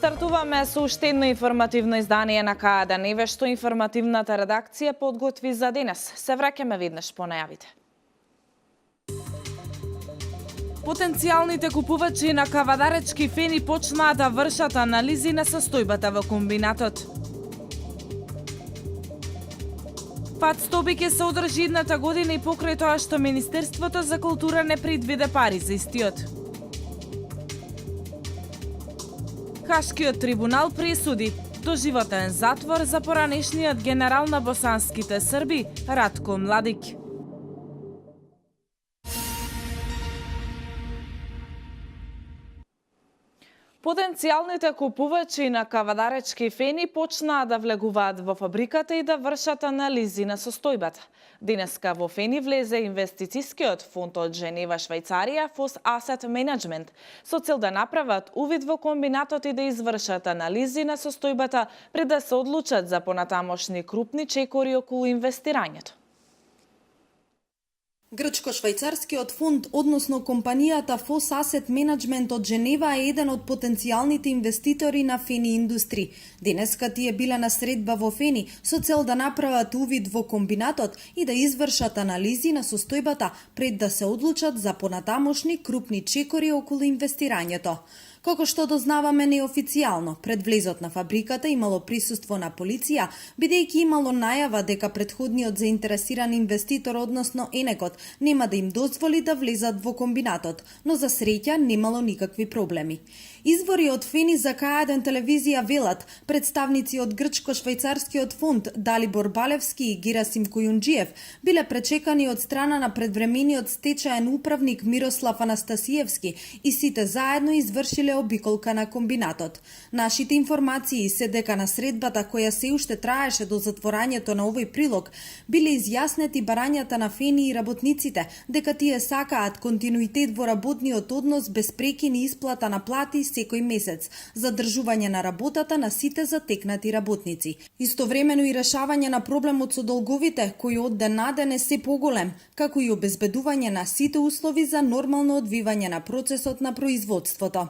Стартуваме со уште едно информативно издание на КАД, што информативната редакција подготви за денес. Се враќаме веднаш по најавите. Потенцијалните купувачи на кавадаречки фени почнаа да вршат анализи на состојбата во комбинатот. Пат Стоби ќе се одржи едната година и покрај тоа што Министерството за култура не предвиде пари за истиот. Хашкиот трибунал пресуди доживотен затвор за поранешниот генерал на босанските срби Ратко Младик. Потенцијалните купувачи на кавадаречки фени почнаа да влегуваат во фабриката и да вршат анализи на состојбата. Денеска во фени влезе инвестицискиот фонд од Женева, Швајцарија, Foss Asset Management, со цел да направат увид во комбинатот и да извршат анализи на состојбата пред да се одлучат за понатамошни крупни чекори околу инвестирањето. Грчко-швајцарскиот фонд, односно компанијата Foss Asset Management од Женева е еден од потенцијалните инвеститори на Фени Индустри. Денеска тие биле на средба во Фени со цел да направат увид во комбинатот и да извршат анализи на состојбата пред да се одлучат за понатамошни крупни чекори околу инвестирањето. Како што дознаваме неофицијално, пред влезот на фабриката имало присуство на полиција, бидејќи имало најава дека претходниот заинтересиран инвеститор, односно Енекот, нема да им дозволи да влезат во комбинатот, но за среќа немало никакви проблеми. Извори од Фени за К1 телевизија велат, представници од Грчко-швајцарскиот фонд Далибор Балевски и Герасим Којунџиев биле пречекани од страна на предвремениот стечаен управник Мирослав Анастасиевски и сите заедно извршиле обиколка на комбинатот. Нашите информации се дека на средбата која се уште траеше до затворањето на овој прилог, биле изјаснети барањата на Фени и работниците дека тие сакаат континуитет во работниот однос без прекини исплата на плати секој месец, задржување на работата на сите затекнати работници. Истовремено и решавање на проблемот со долговите, кој од ден на ден е се поголем, како и обезбедување на сите услови за нормално одвивање на процесот на производството.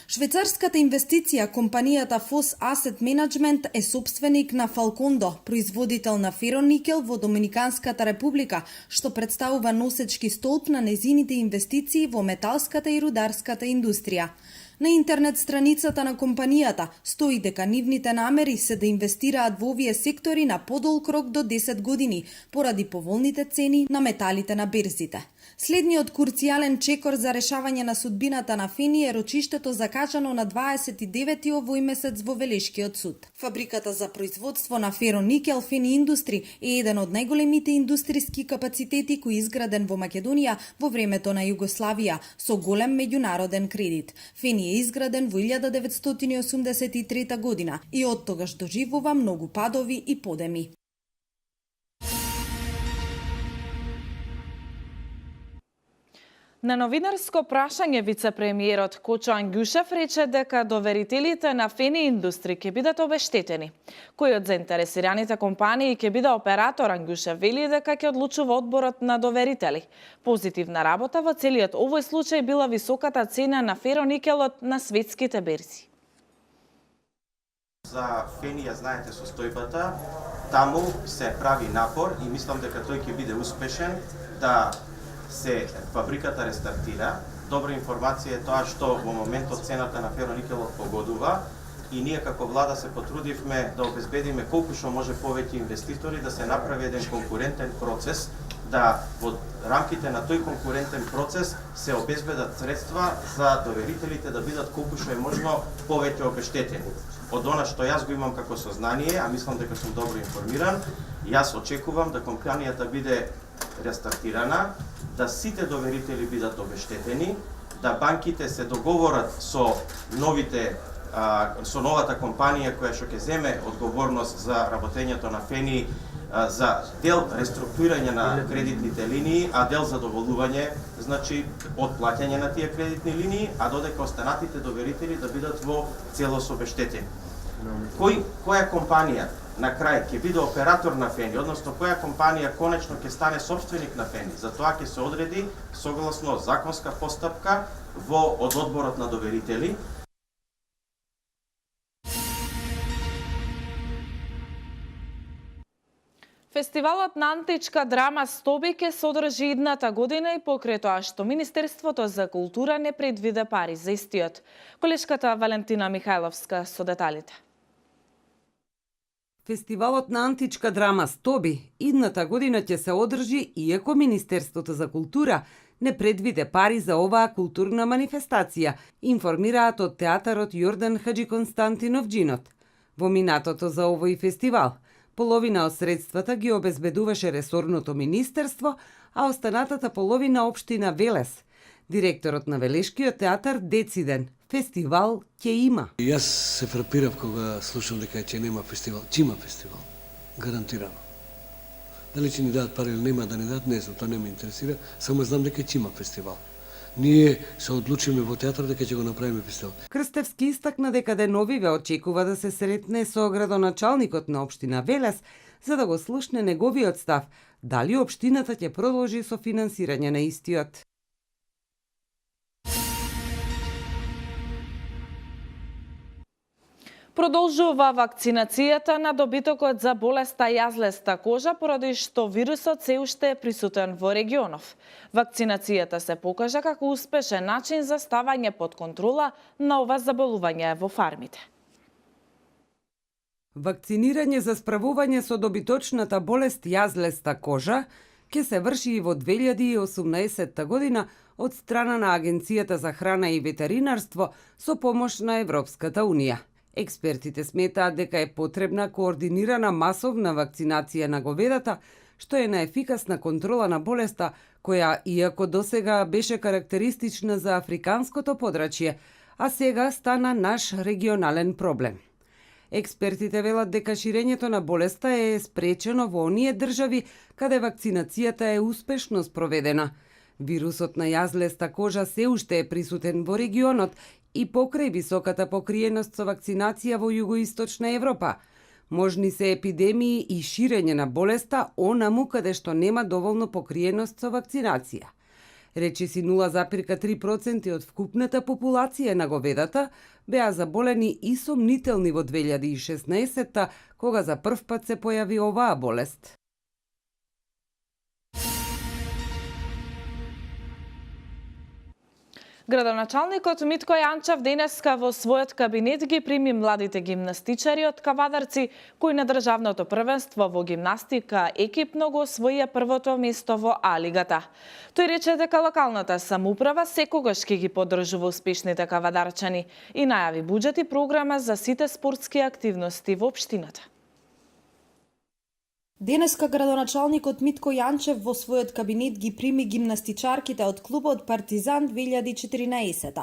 Швајцарската инвестиција, компанијата Foss Asset Management, е сопственик на Falcondo, производител на фероникел во Доминиканската република, што представува носечки столб на незините инвестиции во металската и рударската индустрија. На интернет страницата на компанијата стои дека нивните намери се да инвестираат во овие сектори на подолг рок до 10 години, поради поволните цени на металите на берзите. Следниот курцијален чекор за решавање на судбината на Фени е рочиштето закажано на 29 овој месец во Велешкиот суд. Фабриката за производство на фероникел Фени Индустри е еден од најголемите индустријски капацитети кој изграден во Македонија во времето на Југославија со голем меѓународен кредит. Фени е изграден во 1983 година и од тогаш доживува многу падови и подеми. На новинарско прашање вице-премиерот Кочо Ангјушев рече дека доверителите на Фени Индустри ќе бидат обештетени. Кој од заинтересираните компании ќе биде оператор, Ангјушев вели дека ќе одлучува одборот на доверители. Позитивна работа во целиот овој случај била високата цена на фероникелот на светските берзи. За Фени ја знаете состојбата, таму се прави напор и мислам дека тој ќе биде успешен да се фабриката рестартира. Добра информација е тоа што во моментот цената на фероникелот погодува и ние како влада се потрудивме да обезбедиме колку што може повеќе инвеститори да се направи еден конкурентен процес, да во рамките на тој конкурентен процес се обезбедат средства за доверителите да бидат колку што е можно повеќе обештетени. Од она што јас го имам како сознание, а мислам дека сум добро информиран, јас очекувам да компанијата биде рестартирана, да сите доверители бидат обештетени, да банките се договорат со новата компанија која што ќе земе одговорност за работењето на Фени, за дел реструктурирање на кредитните линии, а дел задоволување, значи од плаќање на тие кредитни линии, а додека останатите доверители да бидат во целост обештетени. Која компанија на крај ќе биде оператор на Фени, односно која компанија конечно ќе стане собственик на Фени, за тоа ќе се одреди согласно законска постапка од одборот на доверители. Фестивалот на античка драма Стоби ќе се одржи идната година и покрај тоа што Министерството за култура не предвиде пари за истиот. Колешката Валентина Михајловска со деталите. Фестивалот на античка драма Стоби идната година ќе се одржи иако Министерството за култура не предвиде пари за оваа културна манифестација, информираат од театарот Јордан Хаджи Константинов Джинот. Во минатото за овој фестивал, половина од средствата ги обезбедуваше ресорното министерство, а останатата половина општина Велес. Директорот на Велешкиот театар Дециден: фестивал ќе има. Јас се фрапирав кога слушам дека ќе нема фестивал. Ќе има фестивал, гарантирано. Дали ќе ни дадат пари или нема да ни дадат, не знам, тоа не ме интересира, само знам дека ќе има фестивал. Ние се одлучиме во театар дека ќе го направиме фестивал. Крстевски истакна дека деновиве очекува да се сретне со градоначалникот на општина Велес за да го слушне неговиот став, дали општината ќе продолжи со финансирање на истиот. Продолжува вакцинацијата на добитокот за болеста јазлеста кожа, поради што вирусот се уште е присутен во регионов. Вакцинацијата се покажа како успешен начин за ставање под контрола на ова заболување во фармите. Вакцинирање за справување со добиточната болест јазлеста кожа ќе се врши и во 2018 година од страна на Агенцијата за храна и ветеринарство со помош на Европската унија. Експертите сметаат дека е потребна координирана масовна вакцинација на говедата, што е на ефикасна контрола на болеста, која, иако досега беше карактеристична за африканското подрачје, а сега стана наш регионален проблем. Експертите велат дека ширењето на болеста е спречено во оние држави каде вакцинацијата е успешно спроведена. Вирусот на јазлеста кожа се уште е присутен во регионот и покрај високата покриеност со вакцинација во југоисточна Европа. Можни се епидемии и ширење на болеста онаму каде што нема доволно покриеност со вакцинација. Речиси 0,3% од вкупната популација на говедата беа заболени и сомнителни во 2016 кога за прв пат се појави оваа болест. Градоначалникот Митко Јанчев денеска во својот кабинет ги прими младите гимнастичари од Кавадарци, кои на државното првенство во гимнастика екипно го освоија првото место во А-лигата. Тој рече дека локалната самоуправа секогаш ќе ги поддржува успешните кавадарчани и најави буџет и програма за сите спортски активности во општината. Денеска градоначалникот Митко Јанчев во својот кабинет ги прими гимнастичарките од клубот Партизан 2014.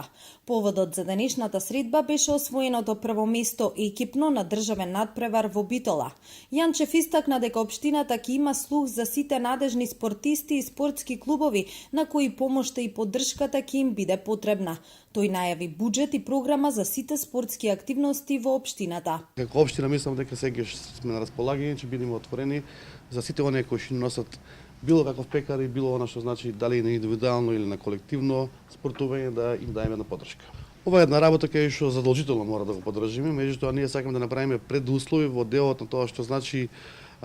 Поводот за денешната средба беше освоеното прво место екипно на државен надпревар во Битола. Јанчев истакна дека општината ќе има слух за сите надежни спортисти и спортски клубови на кои помошта и поддршката ќе им биде потребна. Тој најави буџет и програма за сите спортски активности во општината. Како општина мислам дека сега сме на располагање, ќе бидеме отворени за сите оние кои што носат било каков пекари, било она што значи дали на индивидуално или на колективно спортување, да им даеме на поддршка. Ова е една работа кај што задолжително мора да го поддржиме, меѓутоа ние сакаме да направиме предуслови во делот на тоа што значи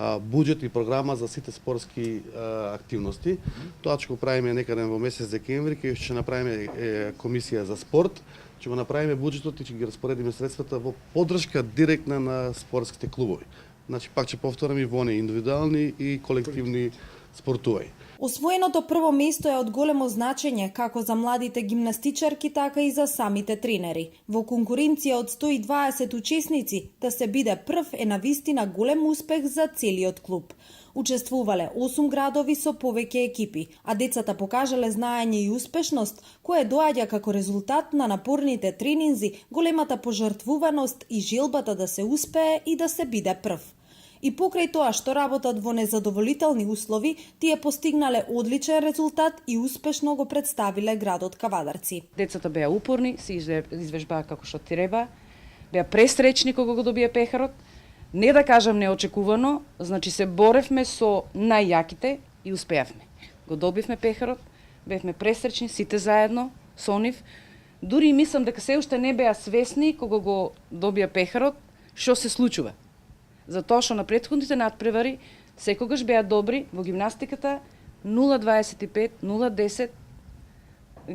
буџет и програма за сите спортски активности. Тоа ќе го правиме некаде во месец декември, кај што ќе направиме комисија за спорт, ќе го направиме буџетот и ќе ги распоредиме средствата во поддршка директна на спортските клубови. Значи пак ќе повторам и во индивидуални и колективни спортувања. Освоеното прво место е од големо значење како за младите гимнастичарки, така и за самите тренери. Во конкуренција од 120 учесници, да се биде прв е навистина голем успех за целиот клуб. Учествувале 8 градови со повеќе екипи, а децата покажале знаење и успешност, кое доаѓа како резултат на напорните тренинзи, големата пожртвуваност и желбата да се успее и да се биде прв. И покрај тоа што работат во незадоволителни услови, тие постигнале одличен резултат и успешно го представиле градот Кавадарци. Децата беа упорни, се извежбаа како што треба, беа пресречни кога го добија пехарот. Не да кажам неочекувано, значи се боревме со најјаките и успеавме. Го добивме пехарот, бевме пресречни сите заедно со нив. Дури мислам дека се уште не беа свесни кога го добија пехарот што се случува. Затоа што на претходните надпревари секогаш беа добри во гимнастиката, 0,25, 0,10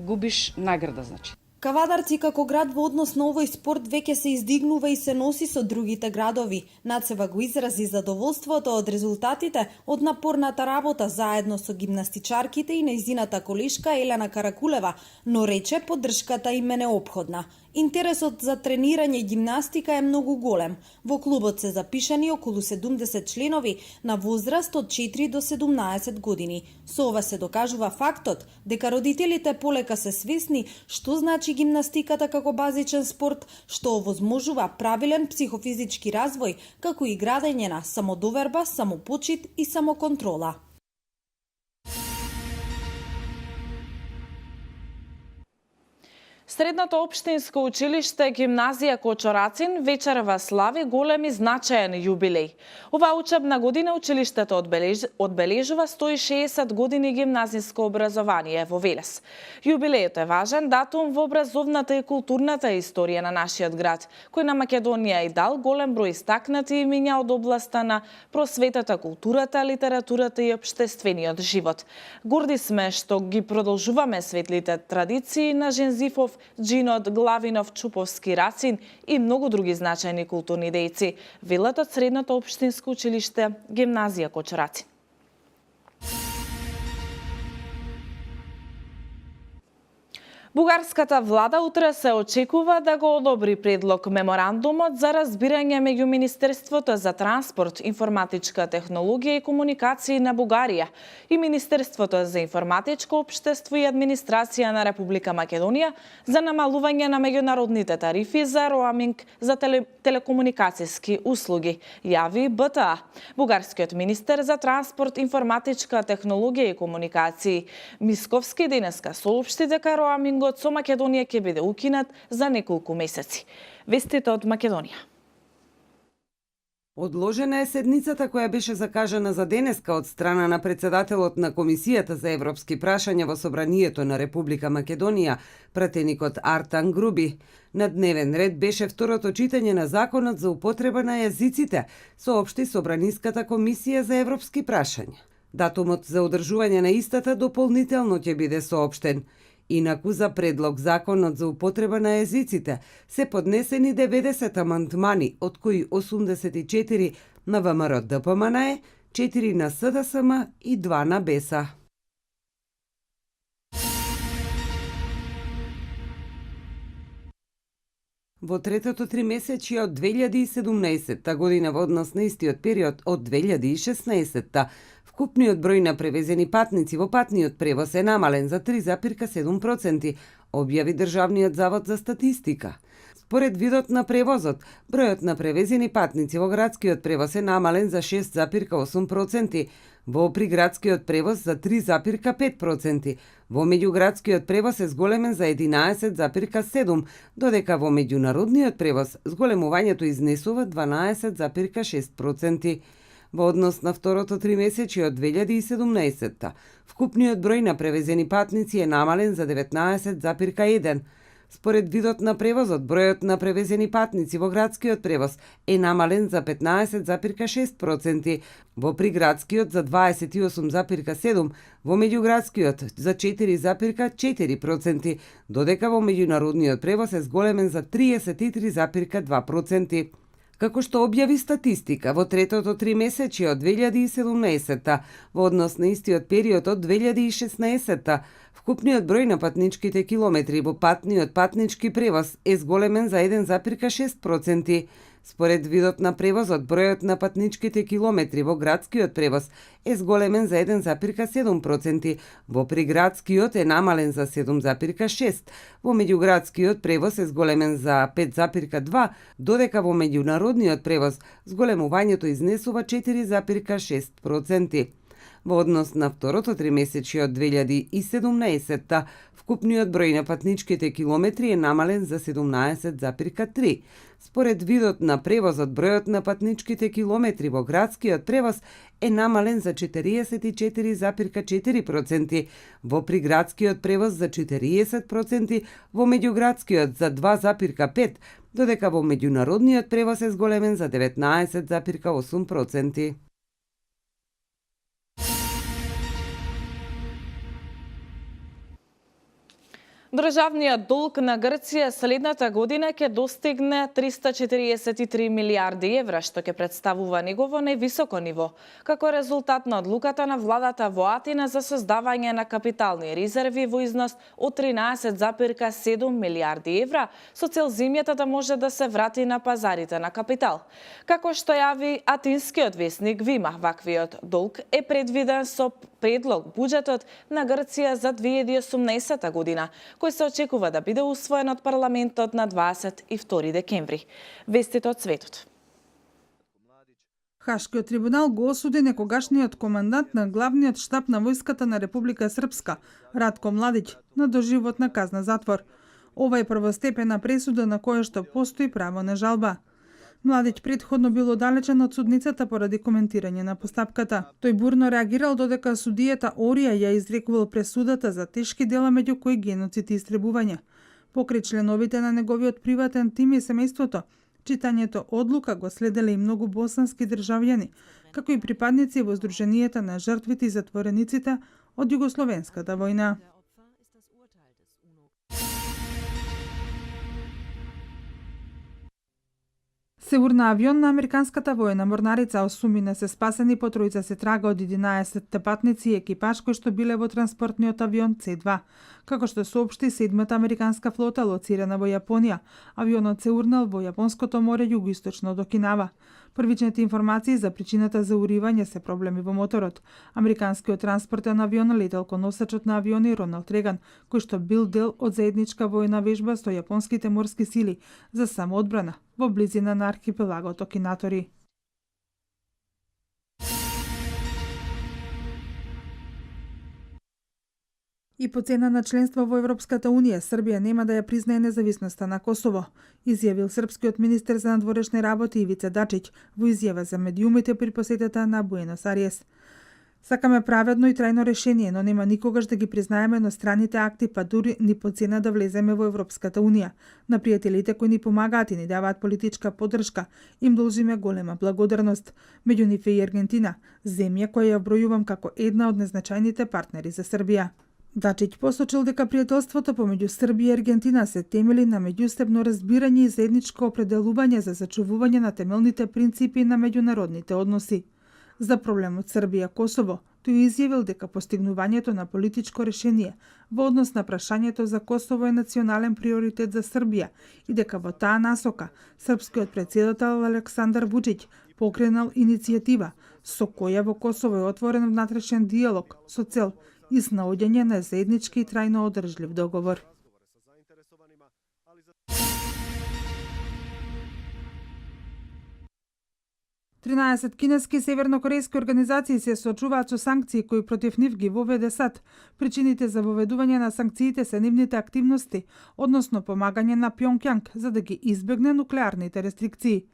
губиш награда, значи. Кавадарци како град во однос на овој спорт веќе се издигнува и се носи со другите градови. Нацева го изрази задоволството од резултатите од напорната работа заедно со гимнастичарките и нејзината колешка Елена Каракулева, но рече поддршката им е неопходна. Интересот за тренирање гимнастика е многу голем. Во клубот се запишани околу 70 членови на возраст од 4 до 17 години. Со ова се докажува фактот дека родителите полека се свесни што значи гимнастиката како базичен спорт, што овозможува правилен психофизички развој, како и градење на самодоверба, самопочит и самоконтрола. Средното општинско училиште Гимназија Кочорацин вечерва слави голем и значаен јубилеј. Оваа учебна година училиштето одбележува 160 години гимназиско образование во Велес. Јубилејот е важен датум во образовната и културната историја на нашиот град, кој на Македонија и дал голем број истакнати имиња од областа на просветата, културата, литературата и општествениот живот. Горди сме што ги продолжуваме светлите традиции на Жензифов, Джинот, Главинов, Чуповски, Рацин и многу други значајни културни дејци, велат од Средното општинско училиште Гимназија Кочорацин. Бугарската влада утре се очекува да го одобри предлог меморандумот за разбирање меѓу Министерството за транспорт, информатичка технологија и комуникации на Бугарија и Министерството за информатичко општество и администрација на Република Македонија за намалување на меѓународните тарифи за роаминг за телекомуникацијски услуги, јави БТА. Бугарскиот министер за транспорт, информатичка технологија и комуникации Мисковски денеска соопшти дека роаминг со Македонија ќе биде укинат за неколку месеци. Вестите од Македонија. Одложена е седницата која беше закажана за денеска од страна на председателот на Комисијата за европски прашања во Собранието на Република Македонија, пратеникот Артан Груби. На дневен ред беше второто читање на Законот за употреба на јазиците, соопшти Собраниската комисија за европски прашања. Датумот за одржување на истата дополнително ќе биде соопштен. Инаку за предлог Законот за употреба на јазиците се поднесени 90 амандмани, од кои 84 на ВМРО ДПМНЕ, 4 на СДСМ и 2 на БЕСА. Во третото тримесечје од 2017 година во однос на истиот период од 2016 вкупниот број на превезени патници во патниот превоз е намален за 3,7%, објави Државниот завод за статистика. Според видот на превозот, бројот на превезени патници во градскиот превоз е намален за 6,8%, во приградскиот превоз за 3,5%, во меѓуградскиот превоз е зголемен за 11,7%, додека во меѓународниот превоз зголемувањето изнесува 12,6%. Во однос на второто тримесечје од 2017, вкупниот број на превезени патници е намален за 19,1%. Според видот на превозот, бројот на превезени патници во градскиот превоз е намален за 15,6%, во приградскиот за 28,7%, во меѓуградскиот за 4,4%, додека во меѓународниот превоз е зголемен за 33,2%. Како што објави статистика, во третото тримесечје од 2017 во однос на истиот период од 2016 вкупниот број на патничките километри во патниот патнички превоз е зголемен за 1,6%. Според видот на превозот, бројот на патничките километри во градскиот превоз е зголемен за 1,7%, во приградскиот е намален за 7,6%, во меѓуградскиот превоз е зголемен за 5,2%, додека во меѓународниот превоз зголемувањето изнесува 4,6%. Во однос на второто тримесечје од 2017, вкупниот број на патничките километри е намален за 17,3%. Според видот на превозот, бројот на патничките километри во градскиот превоз е намален за 44,4%, во приградскиот превоз за 40%, во меѓуградскиот за 2,5%, додека во меѓународниот превоз е зголемен за 19,8%. Државниот долг на Грција следната година ќе достигне 343 милиарди евра, што ќе представува негово највисоко ниво, како резултат на одлуката на владата во Атина за создавање на капитални резерви во износ од 13,7 милиарди евра, со цел земјата да може да се врати на пазарите на капитал. Како што јави атинскиот весник Вима, ваквиот долг е предвиден со предлог буџетот на Грција за 2018 година, кој се очекува да биде усвоен од парламентот на 22 декември. Вестите од светот. Хашкиот трибунал го осуди некогашниот командант на главниот штаб на војската на Република Српска, Радко Младич, на доживотна казна затвор. Ова е првостепена пресуда на која што постои право на жалба. Младич предходно бил оддалечен од судницата поради коментирање на постапката. Тој бурно реагирал додека судијата Орија ја изрекувал пресудата за тешки дела меѓу кои геноцид и истребување. Покрај членовите на неговиот приватен тим и семејството, читањето одлука го следеле и многу босански државјани, како и припадници во Сдруженијата на жртвите и затворениците од Југословенската војна. Сигурна авион на американската воена морнарица Осумина се спасени по тројца се трага од 11 патници и екипаж кои што биле во транспортниот авион C2. Како што соопшти 7-та американска флота лоцирана во Јапонија, авионот се урнал во Јапонското море југоисточно од Окинава. Првичните информации за причината за уривање се проблеми во моторот. Американскиот транспортен авион летел кон носачот на авиони Роналд Реган, кој што бил дел од заедничка војна вежба со јапонските морски сили за самоодбрана во близина на архипелагот Окинатори. И по цена на членство во Европската Унија, Србија нема да ја признае независноста на Косово, изјавил српскиот министер за надворешни работи Ивица Дачич во изјава за медиумите при посетата на Буенос Ариес. Сакаме праведно и трајно решение, но нема никогаш да ги признаеме едностранните акти, па дури ни по цена да влеземе во Европската Унија. На пријателите кои ни помагаат и ни даваат политичка поддршка, им должиме голема благодарност. Меѓу нив е и Аргентина, земја која ја бројувам како една од незначајните партнери за Србија. Дачич посочил дека пријателството помеѓу Србија и Аргентина се темели на меѓустепно разбирање и заедничко определување за зачувување на темелните принципи на меѓународните односи. За проблемот Србија-Косово, тој изјавил дека постигнувањето на политичко решение во однос на прашањето за Косово е национален приоритет за Србија и дека во таа насока српскиот претседател Александар Вучиќ покренал иницијатива со која во Косово е отворен внатрешен диалог со цел изнаоѓање на заеднички и трајно одржлив договор. Тринаесет кинески и севернокорејски организации се соочуваат со санкции кои против нив ги воведе САД. Причините за воведување на санкциите се нивните активности, односно помагање на Пјонкјанг за да ги избегне нуклеарните рестрикции.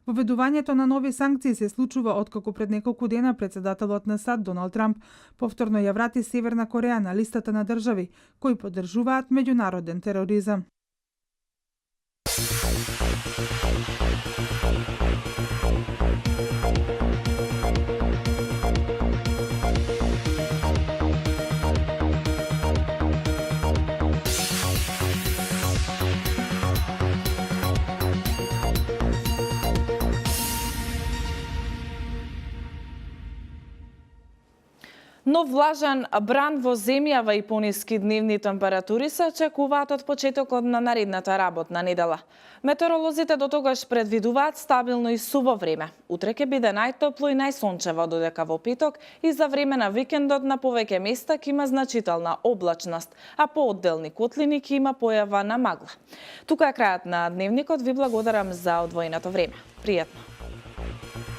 Воведувањето на нови санкции се случува откако пред неколку дена председателот на САД Доналд Трамп повторно ја врати Северна Кореја на листата на држави кои поддржуваат меѓународен тероризам. Нов влажен бран во земјава и пониски дневни температури се очекуваат од почетокот на наредната работна недела. Метеоролозите до тогаш предвидуваат стабилно и суво време. Утре ќе биде најтопло и најсончево, додека во петок и за време на викендот на повеќе места ќе има значителна облачност, а по одделни котлини ќе има појава на магла. Тука е крајот на дневникот. Ви благодарам за одвоеното време. Пријатно.